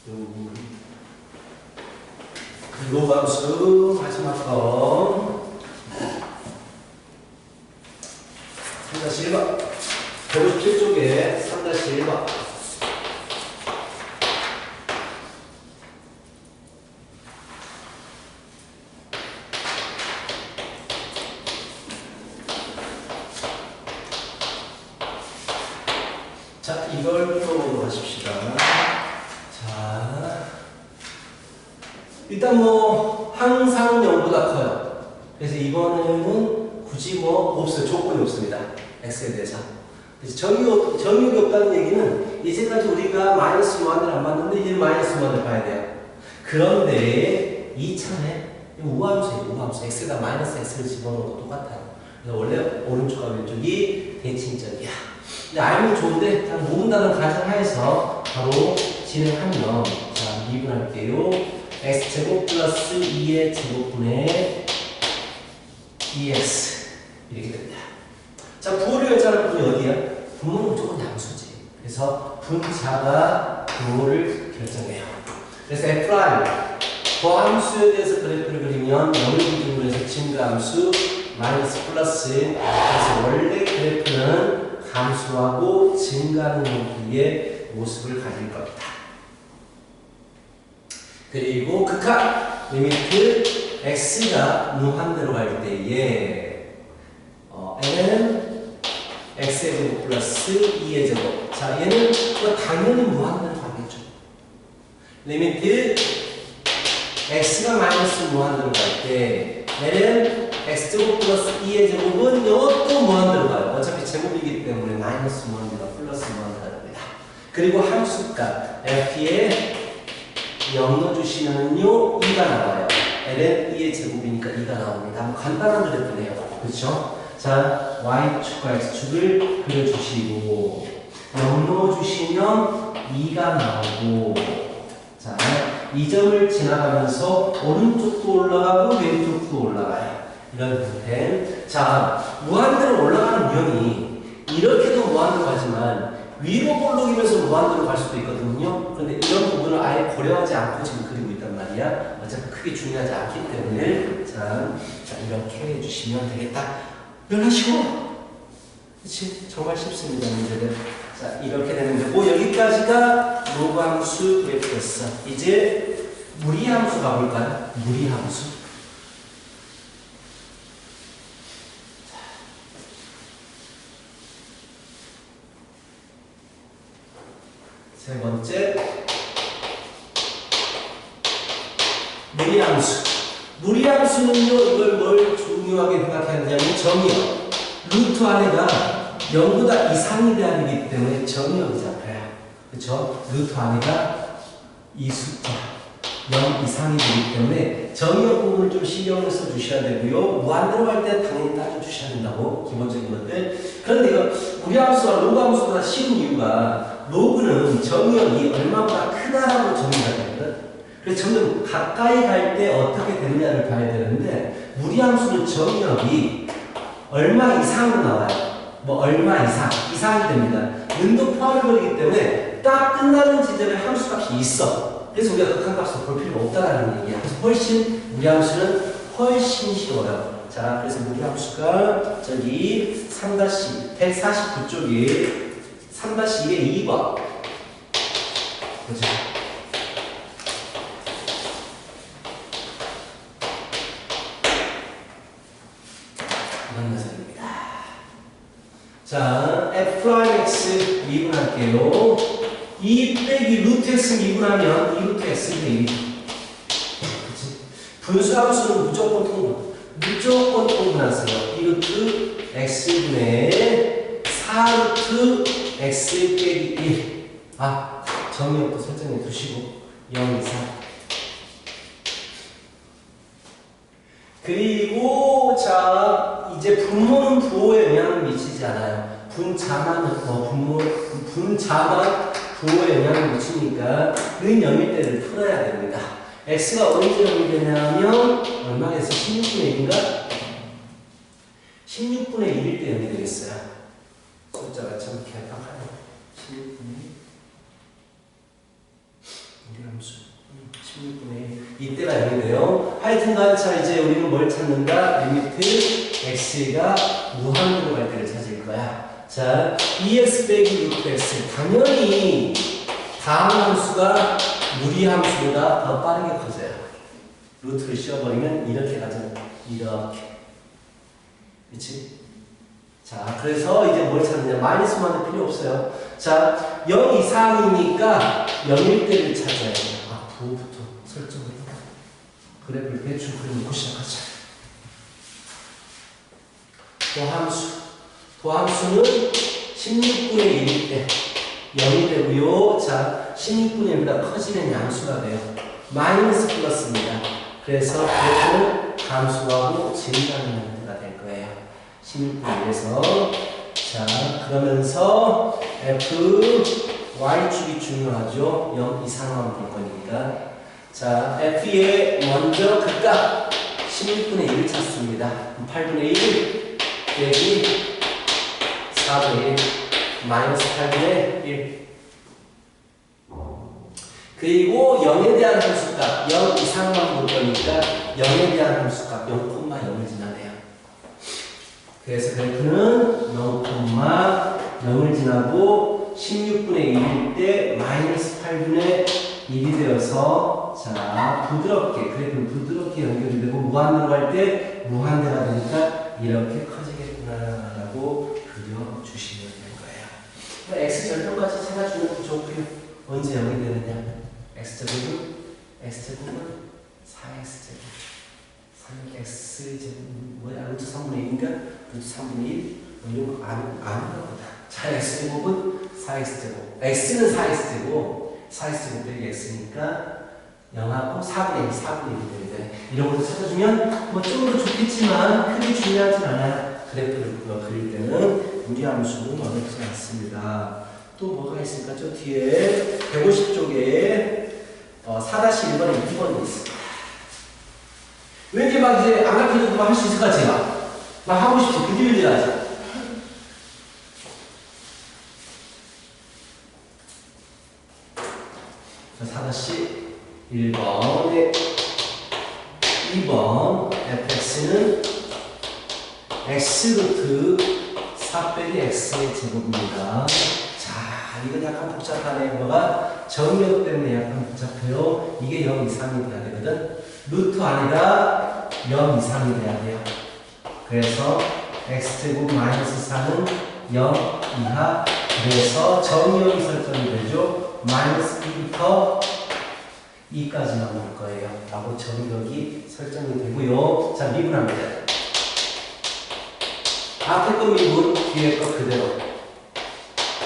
그리고 함수 마지막 거 3-1번 157쪽에 3-1번 자, 이걸 풀어보도록 하십시다. 자, 일단 뭐 항상 0보다 커요. 그래서 이번에는 굳이 뭐 없어요. 조건이 없습니다. x에 대해서. 그래서 정의역이 없다는 얘기는 이제까지 우리가 마이너스 무한대를 안 봤는데 이제 마이너스 무한대를 봐야 돼요. 그런데 이참에 우함수예요. 우함수. x에다 마이너스 x를 집어넣은 거 똑같아요. 그래서 원래 오른쪽과 왼쪽이 대칭적이야. 근데 알면 좋은데 그냥 모른다는 가정하에서 바로 진행하면 자 미분할게요. x제곱 플러스 2의 제곱분의 2x 이렇게 됩니다. 자 부호를 열자는 분이 어디야? 분모는 무조건 양수지. 그래서 분자가 부호를 결정해요. 그래서 f' 거함수에 대해서 그래프를 그리면 0을 기준으로 해서 증가함수 마이너스 플러스 그래서 원래 그래프는 감소하고 증가하는 형태의 모습을 가질 겁니다. 그리고 극한 리미트 x가 무한대로 갈 때에 n은 x의 제곱 플러스 2의 제곱. 자 얘는 당연히 무한대로 가겠죠. 리미트 x가 마이너스 무한대로 갈 때 n은 x제곱 플러스 2의 제곱은 이것도 무한대로 가요. 어차피 제곱이기 때문에 마이너스 무한대가 플러스 무한대가 됩니다. 그리고 함수값 f에 0 넣어주시면요 2가 나와요. l은 2의 제곱이니까 2가 나옵니다. 간단한 그래프네요. 그렇죠? 자 y축과 x축을 그려주시고 0 넣어주시면 2가 나오고 자 이 점을 지나가면서 오른쪽도 올라가고 왼쪽도 올라가요. 이런 형태. 자, 무한대로 올라가는 면이 이렇게도 무한대로 가지만 위로 볼록이면서 무한대로 갈 수도 있거든요. 그런데 이런 부분을 아예 고려하지 않고 지금 그리고 있단 말이야. 어차피 크게 중요하지 않기 때문에 자 이렇게 해주시면 되겠다. 연하시고 그치? 정말 쉽습니다. 문제들. 자 이렇게 되는 거고 여기까지가 로그함수 그래프였어. 이제 무리함수 가볼까요? 무리함수. 세 번째 무리함수. 무리함수는요 이걸 뭘 중요하게 생각해야 되냐면 정의역. 루트 안에가 0보다 이상이 돼야 되기 때문에 정의역이 잡혀요. 그렇죠? 루트 안에가 이 숫자 0 이상이 되기 때문에 정의역 부분을 좀 신경을 써주셔야 되고요. 무한대로 갈 때 당연히 따져주셔야 된다고 기본적인 것들. 그런데 이거 무리함수와 로그함수보다 쉬운 이유가 로그는 정의역이 얼마보다 크다라고 정의가 되거든. 그래서 점점 가까이 갈 때 어떻게 되느냐를 봐야 되는데 무리함수는 정의역이 얼마 이상으로 나와요. 뭐 얼마 이상이 됩니다. 는도 포함을 버리기 때문에 딱 끝나는 지점에 함수값이 있어. 그래서 우리가 극한값을 볼 필요가 없다라는 얘기야. 그래서 훨씬 무리함수는 훨씬 쉬워요. 자, 그래서 무리함수가 저기 149쪽에 3-1의 2번. 그죠? 이런 녀석입니다. 자, f'x 미분할게요. 2 빼기 루트 x 미분하면 2 루트 x 대 1. 그치? 분수함수는 무조건 통분하세요. 2 루트 x분의 4 루트 x 빼기 1. 아, 정의역도 설정해 두시고 0 이상. 그리고 자 이제 분모는 부호에 영향을 미치지 않아요. 분자만 부호에 영향을 미치니까 는 0일 때를 풀어야 됩니다. x가 언제 0이 되냐면 얼마겠어? 16분의 1인가? 16분의 1일 때 0이 되겠어요. 숫자가 참 개팍하네. 16분의 1. 우리 함수 함수 16분의 1 이때가 0이 돼요. 하여튼간 자 이제 우리는 뭘 찾는다? 리미트 x가 무한으로 갈 때를 찾을 거야. 자 2x 빼기 루트 x 당연히 다음 함수가 무리함수보다 더 빠르게 커져요. 루트를 씌워버리면 이렇게 가잖아. 이렇게. 그치? 자, 그래서 이제 뭘 찾느냐. 마이너스만 필요 없어요. 자, 0 이상이니까 0일 때를 찾아야 돼요. 아, 부호부터 설정을 해봐. 그래프를 대충 그려놓고 시작하자. 도함수. 도함수는 16분의 1일 때 0이 되고요. 자, 16분의 1보다 커지는 양수가 돼요. 마이너스 플러스입니다. 그래서 그래프는 감소하고 증가하는 형태가 될 거예요. 16분의 1에서 자, 그러면서 f, y축이 중요하죠. 0 이상만 볼 거니까. 자, f의 먼저 극값 16분의 1을 찾습니다. 8분의 1 빼기 4분의 1 마이너스 8분의 1 그리고 0에 대한 함수값 0 이상만 볼 거니까 0에 대한 함수값 0,0을 지나네요. 그래서 그래프는 0,0을 지나고 16분의 1일 때 마이너스 8분의 1이 되어서 자 부드럽게 그래프는 부드럽게 연결이 되고 무한대로 갈 때 무한대가 되니까 이렇게 커지겠구나 라고 그려주시면 되는 거예요. x 절편까지 찾아주는 거 좋고요. 언제 0이 되느냐 x제곱은 4x제곱 3x제곱 뭐야 루트 3분의 1인가? 루트 3분의 1 이런 거 아는가 보다. 자 x제곱은 4x제곱 x는 4x제곱 빼기 x니까 0하고 4분의 1 되는데 이런 것도 찾아주면 뭐 좀 더 좋겠지만 크게 중요하진 않아요. 그래프를 그릴 때는 무리함수는 어렵지 않습니다. 또 뭐가 있을까? 저 뒤에 150쪽에 4-1번에 2번이 있어. 왠지 막 이제 안 가르쳐줘도 할 수 있을 것 같지? 막 하고 싶지? 그들들 하지? 자, 4-1번에 2번 fx는 x루트 4 빼기 x의 제곱입니다. 자, 이건 약간 복잡하네. 뭐가 정의역 때문에 약간 복잡해요. 이게 0 이상이 돼야 되거든. 루트 아니라 0 이상이 돼야 돼요. 그래서 x제곱 마이너스 4는 0 이하. 그래서 정의역이 설정이 되죠. 마이너스 2부터 2까지만 볼 거예요. 라고 정의역이 설정이 되고요. 자, 미분합니다. 앞에 거 미분, 뒤에 거 그대로.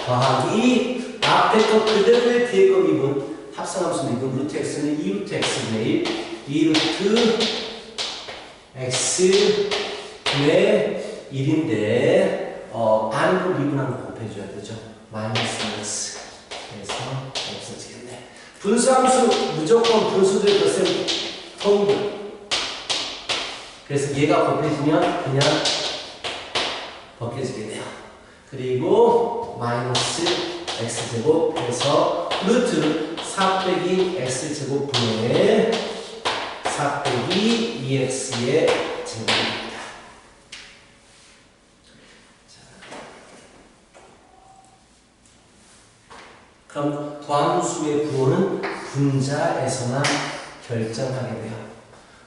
더하기 앞에 거 그대로의 뒤에 거 미분. 합성함수 미분. 루트 x는 2루트 x분의 1. 2루트 x분의 1인데 반으로 미분한 거 곱해줘야 되죠. 마이너스. 그래서 없어지겠네. 분수함수 무조건 분수들 것은 통분. 그래서 얘가 곱해지면 그냥 벗겨지겠네요. 그리고 마이너스 x제곱 해서 루트 4 빼기 x제곱 분의 4 빼기 2x의 제곱입니다. 그럼 도함수의 부호는 분자에서만 결정하게 돼요.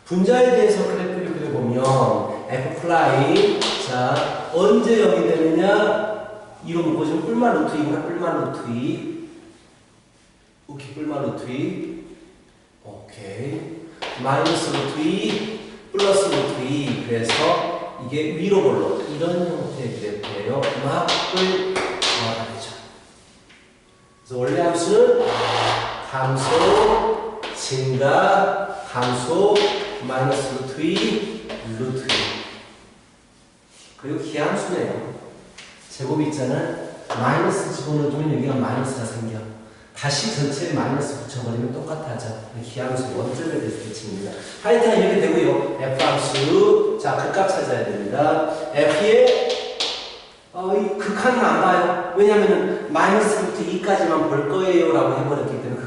분자에 대해서 그래프를 그려보면 f 플라이 자 언제 0이 되느냐 2로 묶어주면 뿔만 루트 2구나. 뿔만 루트 2 오케이 뿔만 루트 2 오케이 마이너스 루트 2 플러스 루트 2 그래서 이게 위로 볼로 이런 형태의 그래프예요. 막뿔 나와야 되죠. 그래서 원래 함수는 감소 증가 감소 마이너스 루트 2 루트 2 그리고 기함수네요. 제곱이 있잖아. 마이너스 집어넣어주면 여기가 마이너스가 생겨. 다시 전체에 마이너스 붙여버리면 똑같아져. 기함수 원점에 대해서 대칭입니다. 하여튼 이렇게 되고요. f함수 자 극값 찾아야 됩니다. f의 이 극한은 안 봐요. 왜냐면은 마이너스 루트 2까지만 볼 거예요 라고 해버렸기 때문에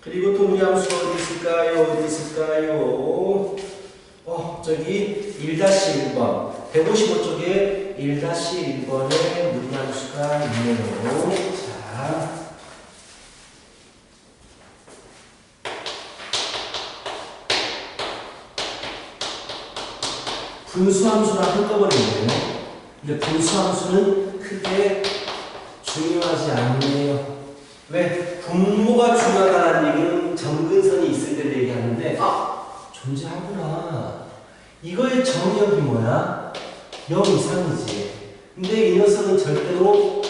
그리고 또 우리 함수 어디 있을까요? 어디 있을까요? 저기 1-1번 155쪽에 1-1번에 무리 함수가 있네요. 자, 분수함수랑 한꺼번에 있네요. 근데 분수함수는 크게 중요하지 않네요. 왜? 분모가 중요하다는 얘기는 점근선이 있을 때 얘기하는데 존재하구나. 이거의 정의역이 뭐야? 0 이상이지. 근데 이 녀석은 절대로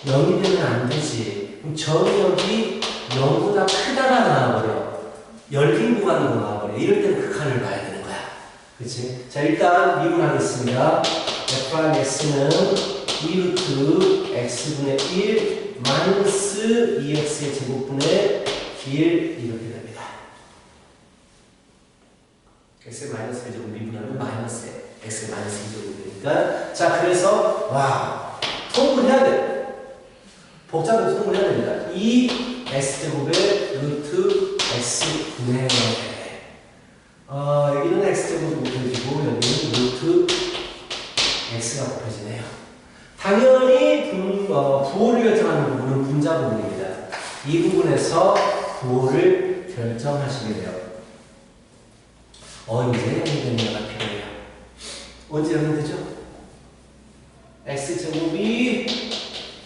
0이 되면 안 되지. 그럼 정의역이 0보다 크다가 나와버려. 열린 구간으로 나와버려. 이럴 때는 극한을 봐야 되는 거야. 그치? 자, 일단 미분하겠습니다. f'x는 2루트 x분의 1 마이너스 2x의 제곱분의 1 이렇게 됩니다. x의 마이너스 1제곱 미분하면 마이너스 x의 마이너스 2제곱이 되니까 자, 그래서 통분해야 돼. 복잡해서 통분해야 됩니다. 2 x제곱의 루트 x분의 여기는 x제곱이 곱해지고 여기는 루트 x가 곱해지네요. 당연히 부호를 결정하는 부분은 분자 부분입니다. 이 부분에서 부호를 결정하시게 돼요. 이제 연결가 필요해요. 언제 연결되죠? x제곱이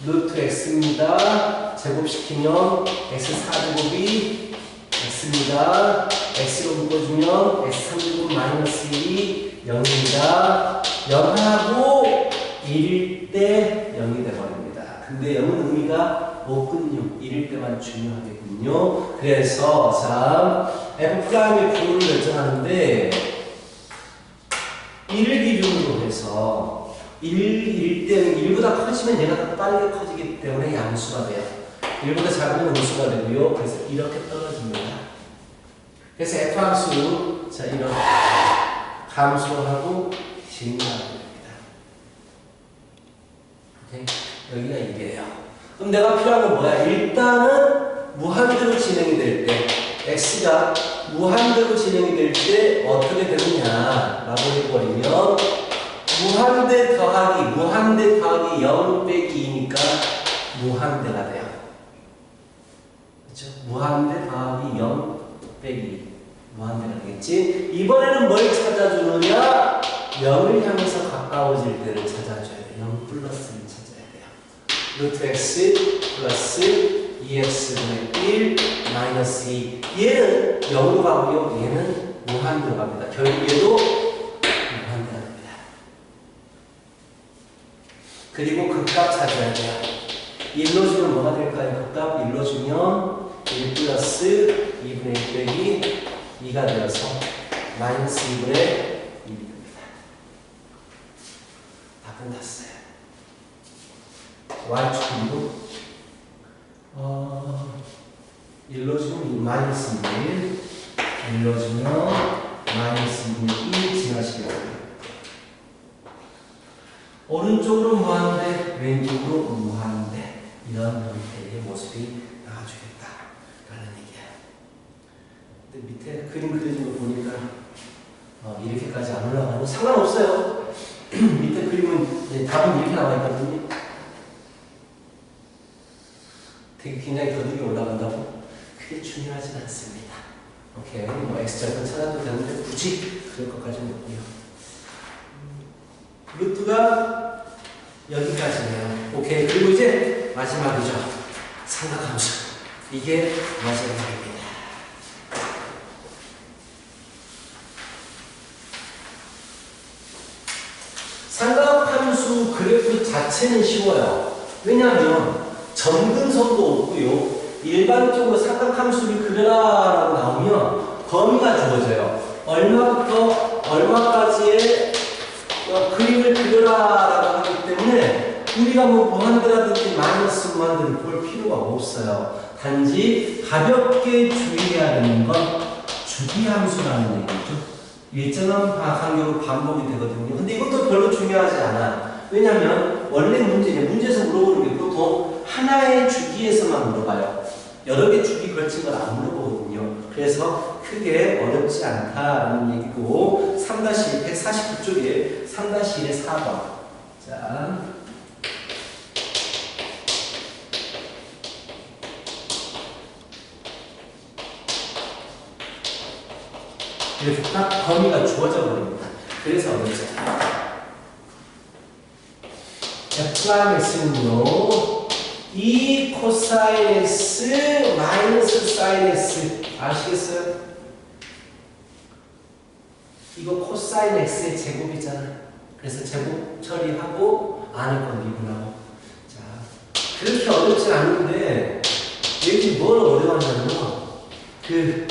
루트 x입니다. 제곱시키면 x4제곱이 x입니다. x로 묶어주면 x3제곱 마이너스 1이 0입니다. 0하고 1일 때 0이 되어버립니다. 근데 0은 의미가 없군요. 1일 때만 중요하겠군요. 그래서 자, f'의 부호를 결정하는데 1을 기준으로 해서 1일 때는 1보다 커지면 얘가 더 빠르게 커지기 때문에 양수가 돼요. 1보다 작으면 음수가 되고요. 그래서 이렇게 떨어집니다. 그래서 f함수 자, 이런 감소하고 증가합니다. 오케이? 여기가 이게요. 그럼 내가 필요한 건 뭐야? 일단은 무한대로 진행이 될 때, x가 무한대로 진행이 될 때 어떻게 되느냐 라고 해버리면 무한대 더하기 0 빼기 2니까 무한대가 돼요. 그렇죠? 무한대 더하기 0 빼기 무한대가 되겠지? 이번에는 뭘 찾아주느냐? 0을 향해서 가까워질 때를 찾아줘야 돼요. 0 플러스를 찾아야 돼요. 루트 x 플러스 2x분의 1 마이너스 2. 얘는 0으로 가고요. 얘는 무한대로 갑니다. 결국에도 무한대가 됩니다. 그리고 극값 찾아야 돼요. 1로 주면 뭐가 될까요? 극값 1로 주면 1 플러스 2분의 1 빼기 2가 되어서 마이너스 2분의 1이 됩니다. 다 끝났어요. y축으로 1로 주면 마이너스 1, 1로 주면 마이너스 2분의 1 지나시겠고요. 오른쪽으로 무한대, 왼쪽으로 무한대. 이런 형태의 모습이 나와주겠다라는 얘기야. 근데 밑에 그림 그려진 거 보니까 이렇게까지 안 올라가는 상관없어요. 밑에 그림은 답은 이렇게 나와 있거든요. 되게 굉장히 더디게 올라간다고? 그게 중요하진 않습니다. 오케이, 뭐 X좌표 찾아도 되는데 굳이 그럴 것까지는 없고요. 루트가 여기까지네요. 오케이, 그리고 이제 마지막이죠. 삼각함수. 이게 마지막입니다. 삼각함수 그래프 자체는 쉬워요. 왜냐하면 점근선도 없고요. 일반적으로 삼각함수를 그려라라고 나오면 범위가 주어져요. 얼마부터 얼마까지의 그림을 그려라라고 하기 때문에 우리가 뭐 무한대라든지 마이너스 무한대를 볼 필요가 없어요. 단지 가볍게 주의해야 되는 건 주기함수라는 얘기죠. 일정한 간격으로 반복이 되거든요. 근데 이것도 별로 중요하지 않아요. 왜냐하면 원래 문제에서 물어보는 게 보통 하나의 주기에서만 물어봐요. 여러 개 주기 걸친 걸 안 물어보거든요. 그래서 크게 어렵지 않다라는 얘기고 149쪽에 3-1의 4번. 자, 이렇게 딱 범위가 주어져 버립니다. 그래서 어렵잖아요. F'X는요, 2 코사인 X 마이너스 사인 X. 아시겠어요? 이거 코사인 X의 제곱이잖아. 그래서 제곱 처리하고 안에 건 미분하고. 자, 그렇게 어렵진 않은데 여기 뭘 어려워하냐면 그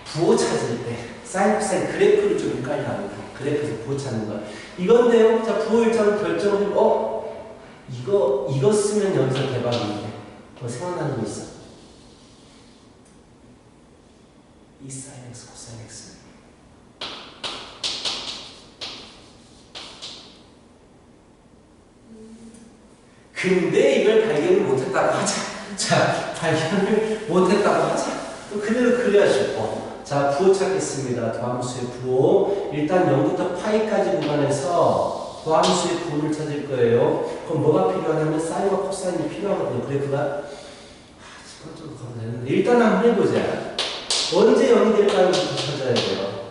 부호 찾을 때 사인 코사인 그래프를 좀 헷갈려합니다. 그래프에서 부호 찾는 거. 이건데요. 자, 부호 일정 결정을 해보고 이거 쓰면 여기서 대박인데 뭐 생각나는 거 있어? 이 사인 X 코사인 X. 근데 이걸 발견을 못했다고 하자. 자, 발견을 못했다고 하자. 또 그대로 그려야 싶고. 자, 부호 찾겠습니다. 도함수의 부호. 일단 0부터 파이까지 구간에서 도함수의 부호를 찾을 거예요. 그럼 뭐가 필요하냐면 사인과 코사인이 필요하거든요. 그래프가 습관적으로 가면 되는데 일단 한번 해보자. 언제 0이 될까요? 찾아야 돼요.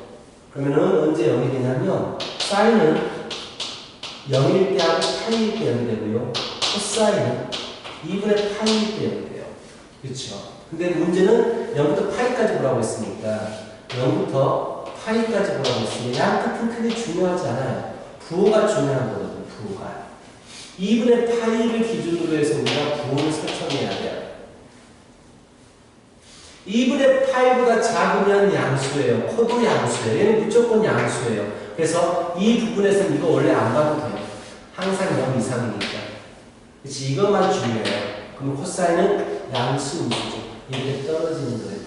그러면은 언제 0이 되냐면 사인은 0일 때 하고 8일 때 0이 되고요. 코사인은 2분의 8일 때 0이 돼요. 그렇죠? 근데 문제는 0부터 파이까지 보라고 했으니까 0부터 파이까지 보라고 했으니까 양 끝은 크게 중요하지 않아요. 부호가 중요한 거거든요. 부호가 2분의 파이를 기준으로 해서 우리가 부호를 설정해야 돼요. 2분의 파이보다 작으면 양수예요. 코도 양수예요. 얘는 무조건 양수예요. 그래서 이 부분에서는 이거 원래 안 봐도 돼요. 항상 0 이상이니까. 그렇지, 이것만 중요해요. 그럼 코사인은 양수 음수죠. 이게 떨어지는 거예요.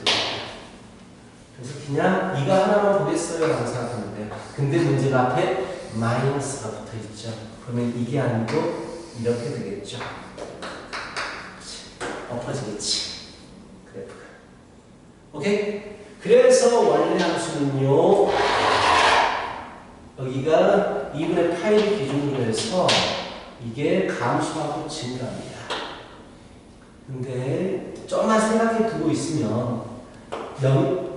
그래서 그냥 이거 하나만 보겠어요 라고 생각하면 돼요. 근데 문제가 앞에 마이너스가 붙어 있죠. 그러면 이게 아니고 이렇게 되겠죠. 그치? 엎어지겠지. 그래프가. 오케이? 그래서 원래 함수는요, 여기가 2분의 파이를 기준으로 해서 이게 감소하고 증가합니다. 근데 좀만 생각해 두고 있으면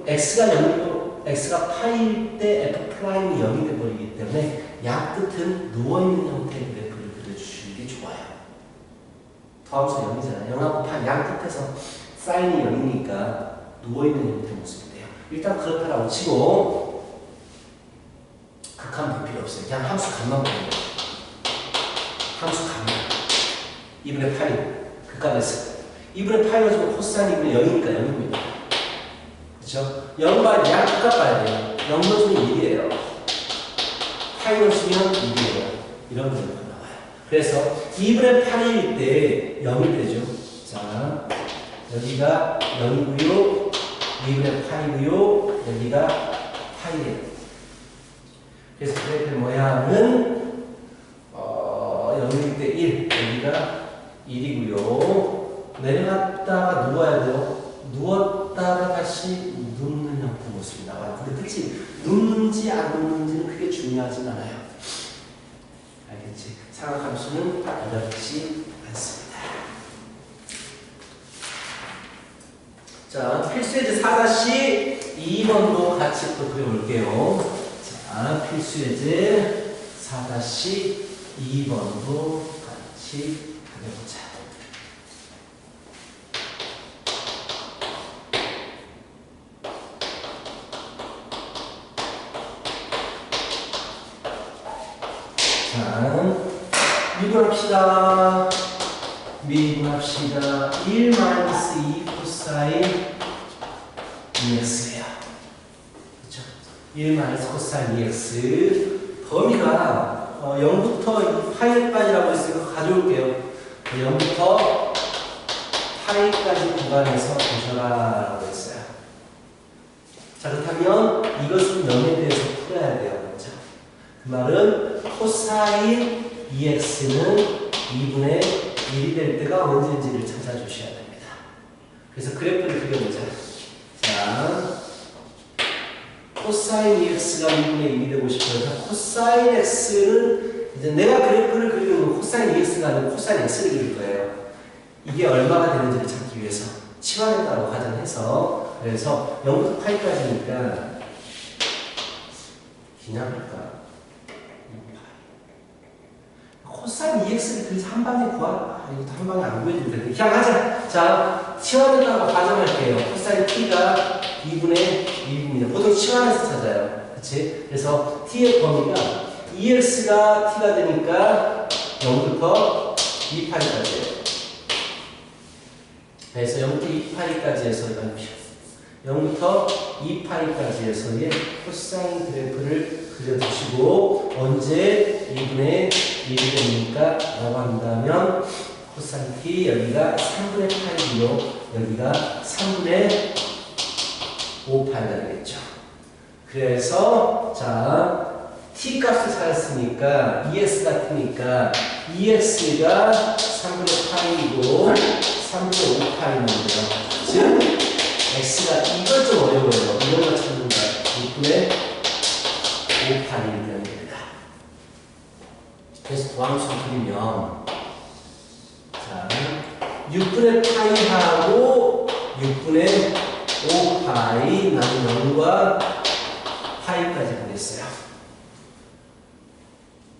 x가 0이고 x가 파일 때 f'이 0이 돼버리기 때문에 양 끝은 누워있는 형태의 그래프를 그려주시는 게 좋아요. 더함수 0이잖아요. 0하고 파 양 끝에서 사인이 0이니까 누워있는 형태의 모습이 돼요. 일단 그렇다라고 치고 극한 볼 필요 없어요. 그냥 함수 값만 보면 돼요. 함수 값만 2분의 8이 극한에서 2분의 파이 넣어주면 코사인 2분의 0이니까 0입니다. 그쵸? 0 봐야 돼. 양값 봐야 돼요. 0 넣어주면 1이에요. 파이 넣어주면 2이에요. 이런 결과가 나와요. 그래서 2분의 8일 때 0이 되죠. 자, 여기가 0이고요. 2분의 8이고요. 여기가 파이예요. 그래서 그래프의 모양은 0일 때 1, 여기가 1이고요. 내려갔다가 누워야 돼요. 누웠다가 다시 눕는 형태 모습이 나와요. 근데 그치? 눕는지 안 눕는지는 크게 중요하진 않아요. 알겠지? 상학함수는 어렵지 않습니다. 자, 필수예제 4-2번도 같이 또 그려볼게요. 자, 필수예제 4-2번도 같이 그려보자. 자, 미분합시다. 미분합시다. 1-2 코사인 2x예요. 그렇죠? 1 코사인 2x. 범위가 0부터 파이까지라고 했으니까 가져올게요. 0부터 파이까지 구간에서 보셔라라고 했어요. 자, 그렇다면 이것은 0에 대해서 풀어야 돼요. 그렇죠? 그 말은 코사인 2x는 2분의 1이 될 때가 언제인지를 찾아주셔야 됩니다. 그래서 그래프를 그려보자. 자, 코사인 2x가 2분의 1이 되고 싶어요. 코사인 x는 이제 내가 그래프를 그리면 코사인 2x가 아니고 코사인 x를 그릴 거예요. 이게 얼마가 되는지를 찾기 위해서 치환에 따라 가정해서 그래서 0부터 파이까지니까 기나볼까? 코사인 2x를 그래서 한 방에 구하라. 이것도 한 방에 안 구해주면 되는데 그냥 하자. 자, 치환에 따라 가정할게요. 코사인 t가 2분의 1입니다. 보통 치환해서 찾아요. 그치? 그래서 t의 범위가 2x가 t가 되니까 0부터 2파이까지예요. 그래서 0부터 2파이까지 해서 0부터 2파이까지에서의 코사인 그래프를 그려주시고 언제 2분의 1이 됩니까? 라고 한다면 코사인 t 여기가 3분의 8이고요. 여기가 3분의 5파이가 되겠죠. 그래서 자 t 값을 찾았으니까 2x 같으니까 2x가 3분의 8이고 3분의 5파이입니다. 즉 x가 이걸 좀 어려워요. 이런 거 찾는 거야. 6분의 5파이를 됩니다. 그래서 도함수를 그리면 자 6분의 파이하고 6분의 5파이 나는 0과 파이까지 보냈어요.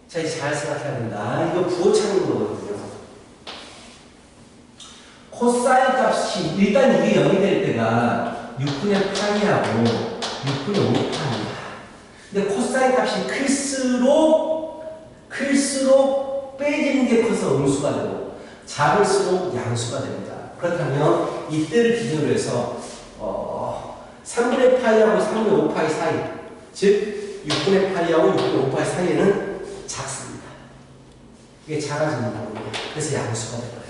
자 이제 잘 생각해야 된다. 이거 부호 찾는 거거든요. 코사인 값이 일단 이게 0이 될 때가 6분의 파이하고 6분의 5파이야. 근데 코사인 값이 클수록 빼지는 게 커서 음수가 되고 작을수록 양수가 됩니다. 그렇다면 이때를 기준으로 해서 3분의 파이하고 3분의 5파이 사이 즉 6분의 파이하고 6분의 5파이 사이에는 작습니다. 이게 작아지는 거거든요. 그래서 양수가 되는 거예요.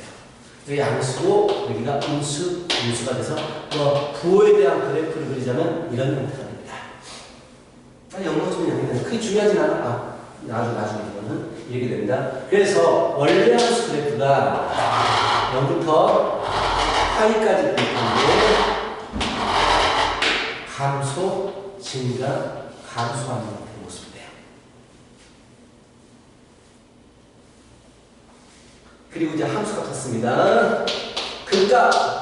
여기 양수고 여기가 음수가 돼서 부호에 대한 그래프를 그리자면 이런 형태가 됩니다. 영어 좀 영어는 크게 중요하진 않아. 나중에 이거는 이렇게 됩니다. 그래서 원래 함수 그래프가 0부터 파이까지 그래프인데 감소, 증가, 감소하는 형태의 모습이에요. 그리고 이제 함수가 같습니다. 그러니까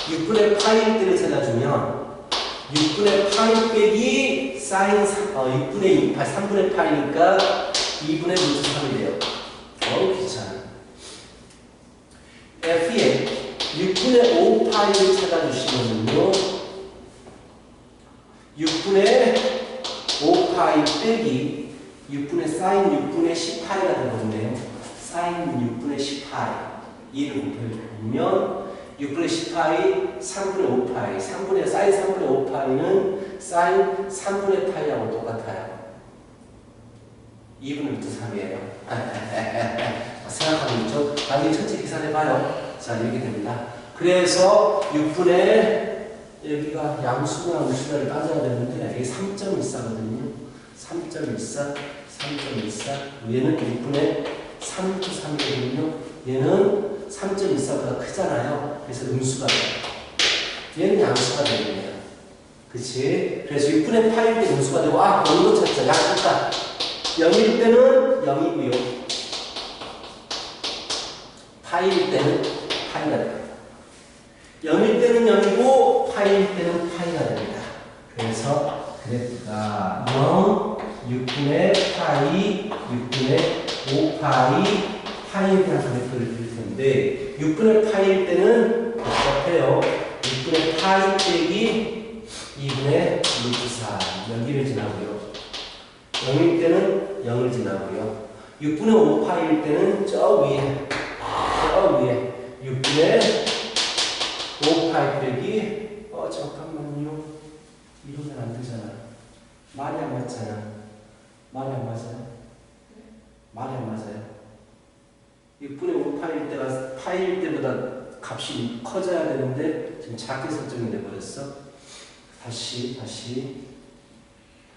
6분의 파이 때를 찾아주면 6분의 파이 빼기 사인 6분의 2파 3분의 8이니까 2분의 루트 3이 돼요. 귀찮아. F에 6분의 5파이를 찾아주시면요 6분의 5파이 빼기 6분의 사인 6분의 10파이가 되거든요. 사인 6분의 10파이 2를 곱해보면 6분의 10파이, 3분의 5파이, 사인 3분의 5파이는 사인 3분의 파이하고 똑같아요. 2분의 루트 3이에요. 생각하면 있죠? 나중에 천천히 계산해봐요. 자, 이렇게 됩니다. 그래서 6분의 여기가 양수나 음수나를 따져야 되는데 이게 3.14거든요. 3.14, 3.14. 얘는 6분의 3주 3이거든요. 얘는 3.14보다 크잖아요. 그래서 음수가 돼요. 얘는 양수가 되겠네요. 그치? 그래서 6분의 8일 때 음수가 되고, 아, 0도 찾자. 약했다. 0일 때는 0이고요. 파일 때는 파이가 됩니다. 0일 때는 0이고 파일 때는 파이가 됩니다. 그래서 그래프가 0, 6분의 파이, 6분의 5파이, 파이에 대한 그래프를 그릴 텐데 6분의 파이일 때는 복잡해요. 6분의 파이 빼기 2분의 루트 4 여기를 지나고요. 0일 때는 0을 지나고요. 6분의 5파일 때는 저 위에 6분의 5파이 빼기 잠깐만요. 이러면 안 되잖아. 말이 안 맞잖아. 말이 안 맞아요? 말이 안 맞아요. 6분의 5파일 때가 파일 때보다 값이 커져야 되는데 지금 작게 설정이 돼버렸어. 다시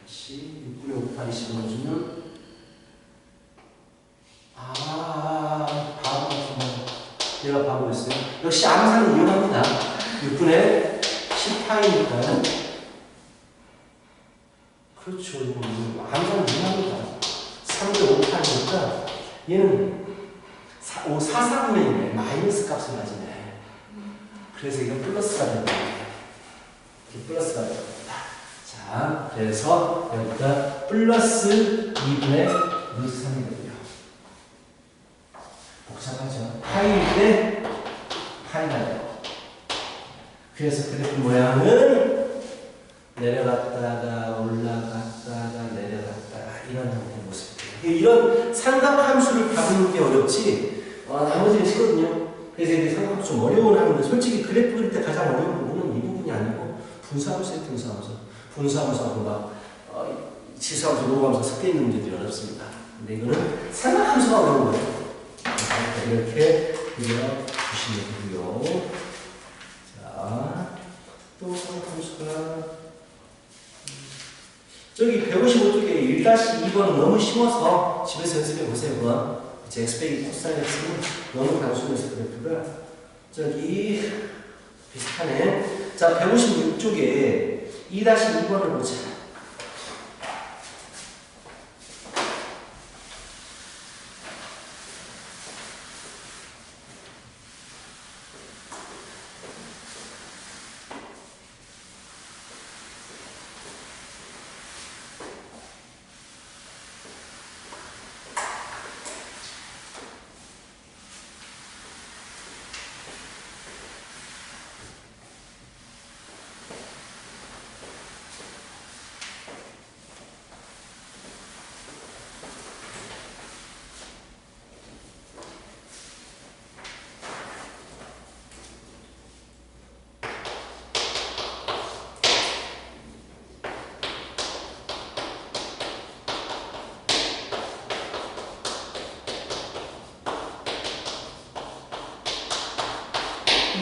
6분의 5파이 씹어주면 내가 바보였어요. 역시 암산은 이용합니다. 6분의 10파이니까요. 그렇죠. 암산은 이용합니다. 3분의 5파이니까 얘는 4분의 1에 마이너스 값을 가지네. 그래서 이거 플러스가 됩니다. 플러스가 됩니다. 자, 그래서 여기가 플러스 2분의 루트 3이 되고요. 복잡하죠. 파이일 때 파이가 돼요. 그래서 그래프 모양은 내려갔다가 올라갔다가 내려갔다가 이런 형태의 모습이에요. 이런 삼각함수를 다루는 게 어렵지 나머지는 쉽거든요. 그래서 이제 삼각함수 좀 어려운 하는데 솔직히 그래프 그릴 때 가장 어려운 부분은 이 부분이 아니고 분수함수예요. 분수함수하고 막 지수함수, 노함수 섞여 있는 문제들이 어렵습니다. 근데 이거는 삼각함수가 어려운 거예요. 이렇게 그려주시면 되고요. 자, 또 삼각함수가 저기 155쪽에 1-2번은 너무 쉬워서 집에서 연습해 보세요. 제 x 빼기 코사인x는 너무 단순해서 그래프가 저기 비슷하네. 자, 156쪽에 2-2번을 보자.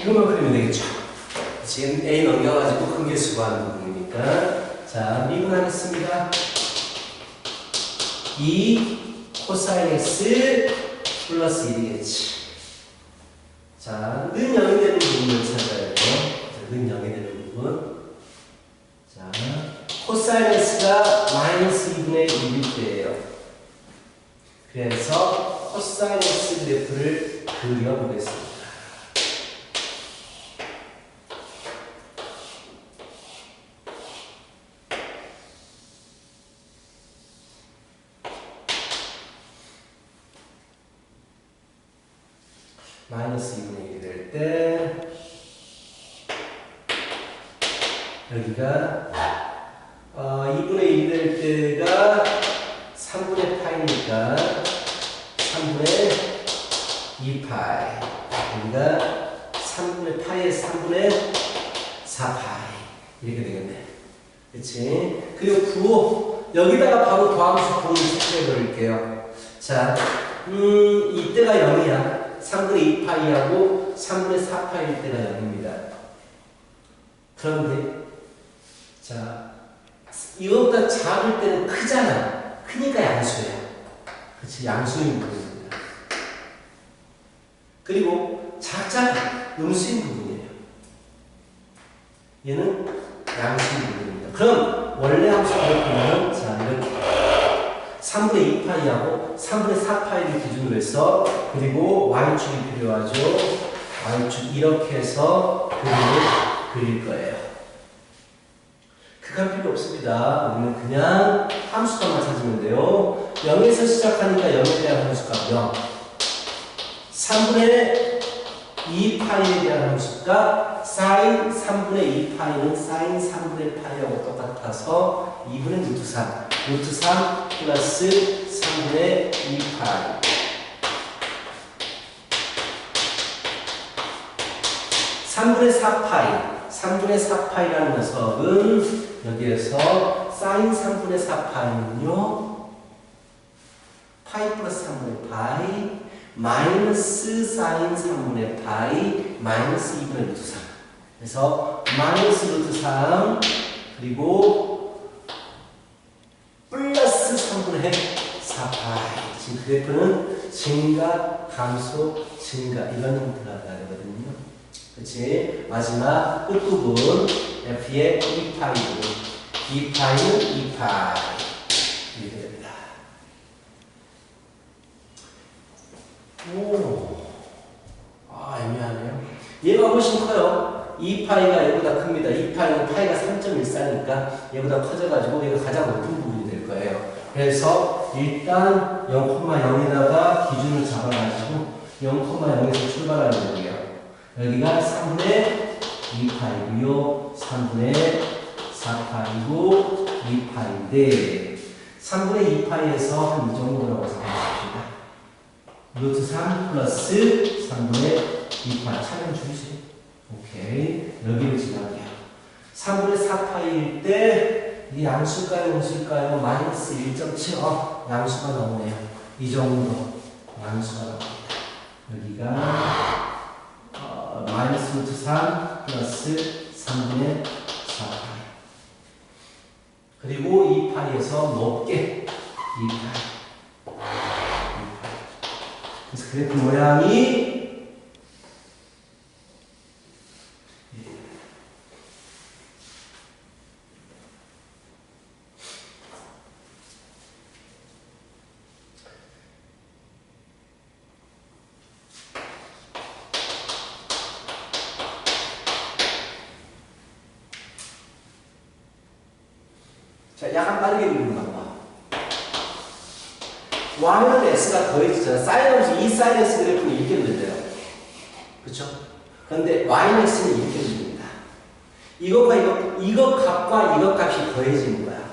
이것만 그리면 되겠죠. 지금 A 넘겨가지고 큰 개수 구하는 부분이니까. 자, 미분하겠습니다. 2 코사인 x 플러스 1이겠지. 자, 는 0이 되는 부분을 찾아야 돼요. 자, 는 0이 되는 부분. 자, 코사인 x가 마이너스 2분의 1일 때예요. 그래서 코사인 x 그래프를 그려보겠습니다. 마이너스 2분의 1이 될 때 여기가 2분의 1이 될 때가 3분의 파이니까 3분의 2파이 여기가 3분의 파이에서 3분의 4파이 이렇게 되겠네. 그치? 그리고 9 여기다가 바로 더함수 공을 체크해 버릴게요. 자, 이때가 0이야. 3분의 2파이하고 3분의 4파이일 때가 0입니다. 그런데 자, 이거보다 작을 때는 크잖아. 크니까 양수야. 그치? 양수인 부분입니다. 그리고 작잖아. 음수인 부분이에요. 얘는 양수인 부분입니다. 그럼 원래 함수를 보면 자, 이렇게 3분의 2파이하고 3분의 4파이를 기준으로 해서 그리고 y축이 필요하죠. y축 이렇게 해서 그림을 그릴 거예요. 극한 필요 없습니다. 우리는 그냥 함수값만 찾으면 돼요. 0에서 시작하니까 0에 대한 함수값 0. 3분의 2파이에 대한 함수값 sin 3분의 2파이는 sin 3분의 파이하고 똑같아서 2분의 루트 3. 루트 3 플러스 3분의 2파이. 3분의 4파이. 3분의 4파이라는 녀석은 여기에서 sin 3분의 4파이는요 파이 플러스 3분의 파이 마이너스 sin 3분의 파이 마이너스 2분의 루트 3 그래서 마이너스 루트 3 그리고 플러스 3분의 4파이 지금 그래프는 증가, 감소, 증가 이런 형태가 돼야 되거든요. 그치? 마지막 끝부분 F의 2파이고 2파이는 2파이 이렇게 됩니다. 오, 애매하네요. 얘가 훨씬 커요. 2파이가 얘보다 큽니다. 2파이는 파이가 3.14니까 얘보다 커져가지고 얘가 가장 높은 부분이 될 거예요. 그래서 일단 0,0에다가 기준을 잡아가지고 0,0에서 출발하는 거예요. 여기가 3분의 2파이고요. 3분의 4파이고 2파인데 3분의 2파이에서 한 이 정도라고 생각합시다. 루트 3 플러스 3분의 2파이 차량 주세요. 오케이. 여기를 지나게요. 3분의 4파이일 때 이 양수일까요? 음수일까요? 마이너스 1.7 양수가 나오네요. 이 정도 양수가 나옵니다. 여기가 마이너스 루트 3 플러스 3분의 4파이 그리고 2파이에서 높게 2파이 그래서 그래프 모양이 자, 약간 빠르게 그리는 방법. y는 s가 더해지잖아. 사인 이 사인 s 그래프는 이렇게 그려져요. 그렇죠? 그런데 y는 x는 이렇게 그립니다. 이것과 이것 값과 이것 값이 더해지는 거야.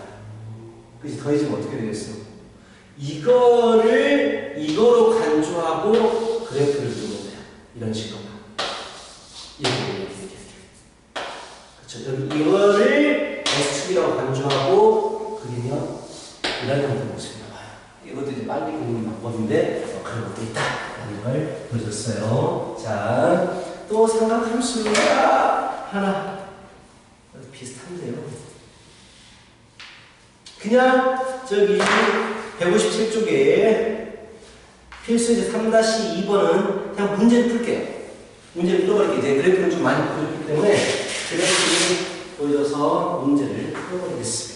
그치? 더해지면 어떻게 되겠어? 이거를 이거로 간주하고 그래프를 그리는 거야. 이런 식으로. 이렇게. 그렇죠? 여기 이거를 S축이라고 간주하고 그리면 이런 형태의 모습이 나와요. 이것도 이제 빨리 그리는 방법인데 그런 것도 있다라는 걸 보여줬어요. 자, 또 삼각함수가 하나 비슷한데요. 그냥 저기 157쪽에 필수제 3-2번은 그냥 문제를 풀게요. 문제를 풀어버릴게요. 이제 그래프는 좀 많이 보여줬기 때문에 그래프를 보여서 문제를 풀어보겠습니다.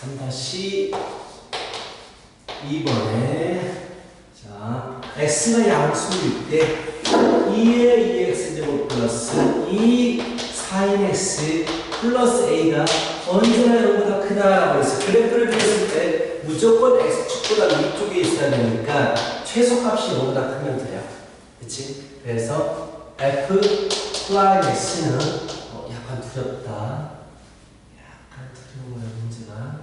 자, 3-2번에 자, x가 양수일 때 2의 2x제곱 플러스 2 sin x 플러스 a가 언제나 0보다 크다라고 했어요. 그래프를 그렸을 때 무조건 x축보다 위쪽에 있어야 되니까 최소값이 0보다 크면 돼요. 그치? 그래서 f 플라이 x는 약간 두렵다. 약간 두려워요, 문제가.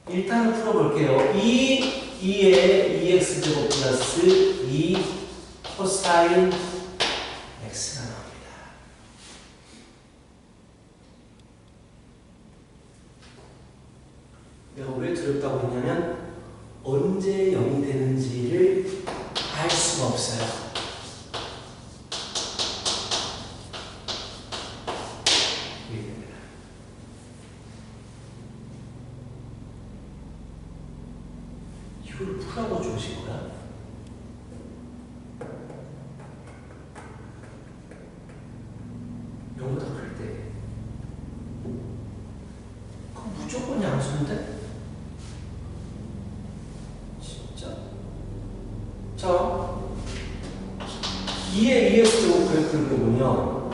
일단은 풀어볼게요. 2의 2x제곱 플러스 2 코사인 x가 나옵니다. 내가 왜 두렵다고 했냐면 언제 0이 되는지를 알 수가 없어요. 이걸 풀라고 주신 거야? 영보다 클 때. 그럼 무조건 양수인데? 진짜? 자, 2의 2x제곱 그래프를 보면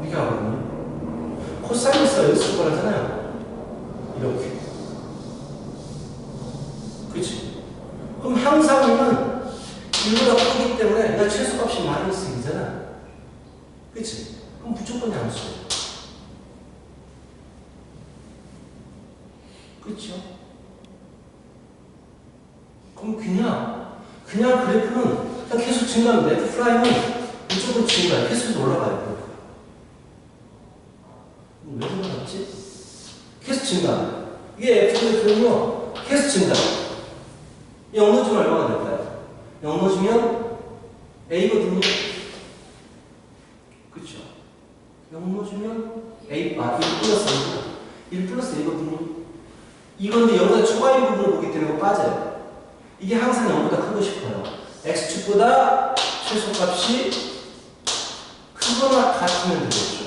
이렇게 하거든요. 코사인스가 여기 쓸 거라잖아요. 이렇게. 그치? 그럼 항상은 1보다 크기 때문에 내가 최소값이 마이너스 2잖아. 그치? 그럼 무조건 양수야. 그쵸? 그럼 그냥 그래프는 그냥 계속 증가하는데 f 프라임은 무조건 증가해. 계속 올라가요. 왜 그러지? 계속 증가해. 이게 f 그래프는요 계속 증가해. 0 넣어주면 얼마가 될까요? 0 넣어주면 a거든요. 그쵸? 0 넣어주면 a, 1 플러스 a구나. 1 플러스 a거든요. 이건데 0보다 초과인 부분을 보기 때문에 빠져요. 이게 항상 0보다 크고 싶어요. x축보다 최소값이 크거나 같으면 되겠죠.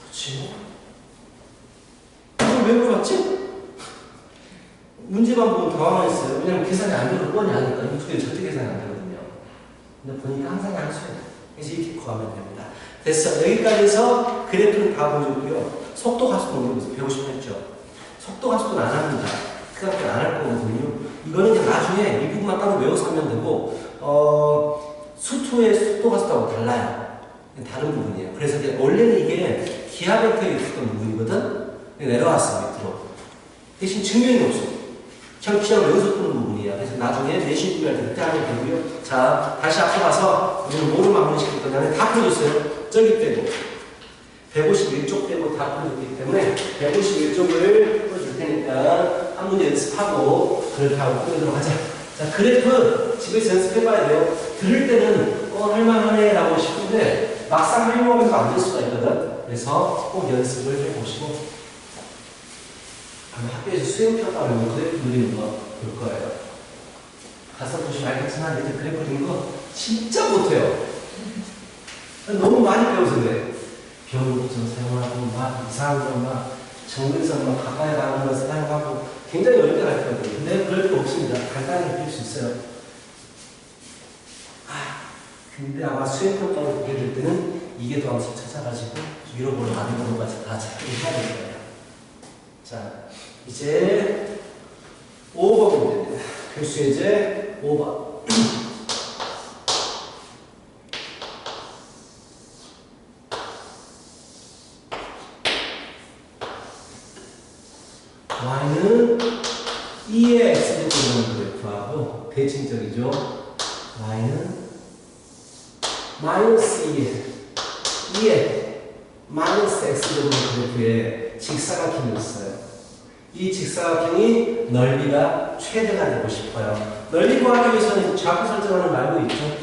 그치? 이걸 왜 물어봤지? 문제만 보면 당황했어요. 왜냐면 계산이 안 되고 뻔히 아니까. 이쪽에 절대 계산이 안 되거든요. 근데 보니까 항상 양수예요. 그래서 이렇게 구하면 됩니다. 됐어. 여기까지 해서 그래프는 다 보여줬고요. 속도 가속도 배우시면 했죠. 속도 가속도는 안 합니다. 그 학교는 안 할 거거든요. 이거는 이제 나중에 이 부분만 따로 외워서 하면 되고, 수투의 속도 가속도하고 달라요. 다른 부분이에요. 그래서 이제 원래는 이게 기하 벡터에 있었던 부분이거든? 내려왔어요, 밑으로. 대신 증명이 없어. 그냥 외워서 푸는 부분이에요. 그래서 나중에 내신 구할 때 그때 하면 되고요. 자, 다시 앞서 가서 우리는 뭐를 마무리시킬 거냐면 다 풀어줬어요. 저기 빼고. 151쪽 빼고 다 풀어줬기 때문에 151쪽을 풀어줄 테니까 한 문제 연습하고 그렇게 하고 끝내도록 하자. 자, 그래프 집에서 연습해봐야 돼요. 들을 때는 할만하네 라고 싶은데 막상 활용하면서 안 될 수가 있거든. 그래서 꼭 연습을 해보시고 아마 학교에서 수행표 따르면 그래프 그리는 거 볼 거예요. 가서 보시면 알겠지만 이제 그래프 그리는 거 진짜 못해요. 너무 많이 배워서 그래. 병목점 사용하고 막 이상한 거 막 정근선 막 가까이 가는 거 사용하고 굉장히 어렵게 가르쳐거든요. 근데 그럴 거 없습니다. 간단하게 배울 수 있어요. 근데 아마 수행평가를 보게 될 때는 이게 더 항상 찾아가지고 위로 보러 가는 거까지 다 잘 해야 될 거예요. 자, 이제 5번 문제입니다. 교수 예제 5번. y는 2의 x제곱이라는 그래프하고 대칭적이죠. y는 마이너스 2의 마이너스 x제곱 그래프에 직사각형이 있어요. 이 직사각형이 넓이가 최대가 되고 싶어요. 넓이 구하기 위해서는 좌표 설정하는 말고 있죠.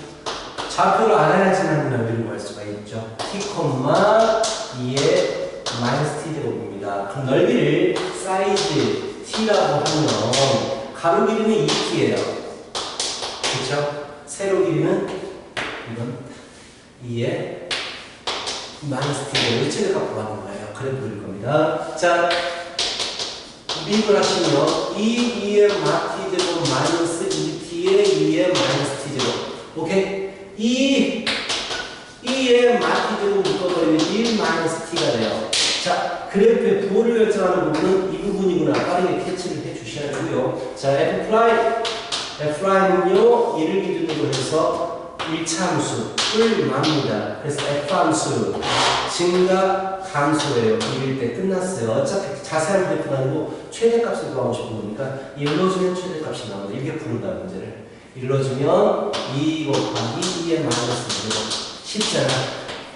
좌표를 알아야지만 넓이를 구할 수가 있죠. t, 2의 마이너스 t제곱입니다. 그럼 넓이를 사이즈 t라고 하면 가로 길이는 2t예요. 그렇죠? 세로 길이는 이건 2의 마이너스 t제곱을 최대값 구하는 거예요. 그래 보일 겁니다. 자, 미분을 하시면 2의 t제곱 마이너스 2t의 2의 마이너스 t제곱. 오케이? 2의 t제곱 묶어버리면 1 마이너스 t가 돼요. 자, 그래프의 부호를 결정하는 부분은 이 부분이구나. 빠르게 캐치를 해 주셔야 되고요. 자, F'는요, 이를 기준으로 해서 1차함수를 맙니다. 그래서 F함수, 증가 함수예요. 1일 때 끝났어요. 어차피 자세한 그래프가 아니고 최대값을 구하고 싶은 거니까 일러주면 최대값이 나오죠. 이렇게 푸는다, 문제를. 일러주면 2 곱하기 2의 마이너스 1이고 쉽잖아.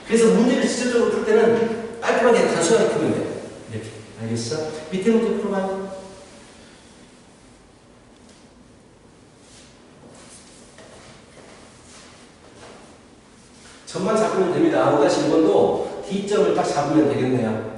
그래서 문제를 직접적으로 풀 때는 깔끔하게 단순하게 풀면 돼. 이렇게. 알겠어? 밑에 문제 풀어봐요. 점만 잡으면 됩니다. 5-1번도 D점을 딱 잡으면 되겠네요.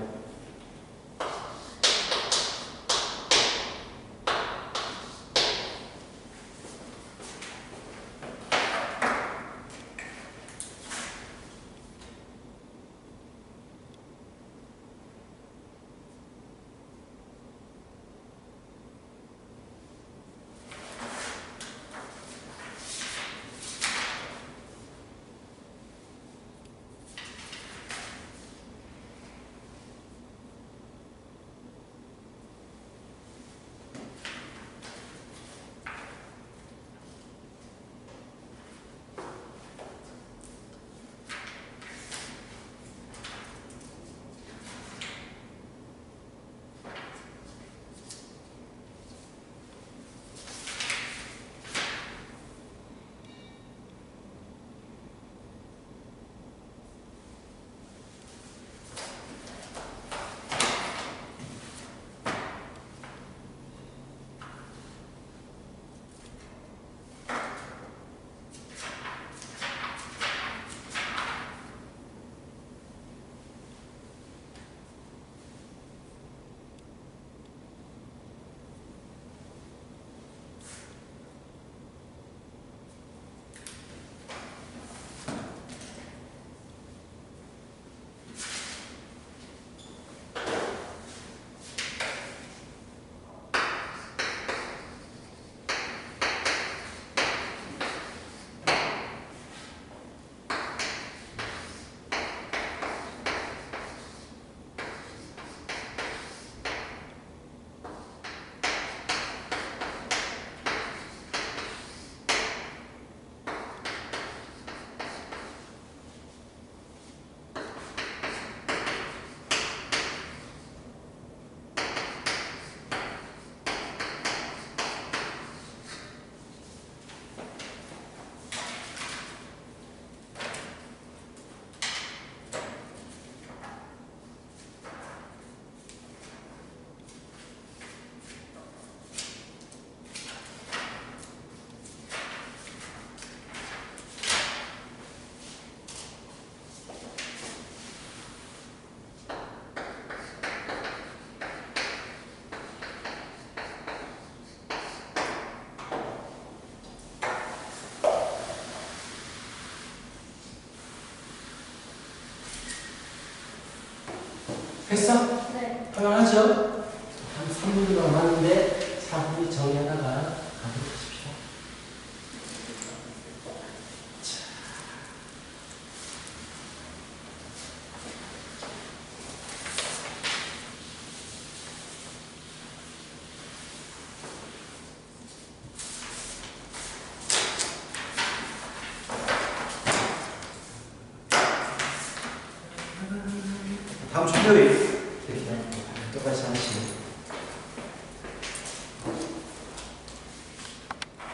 했어? 네. 할만하죠? 한 3분이 남았는데 4분이 정리하다가 가도록 하십시오. 다음 주 토요일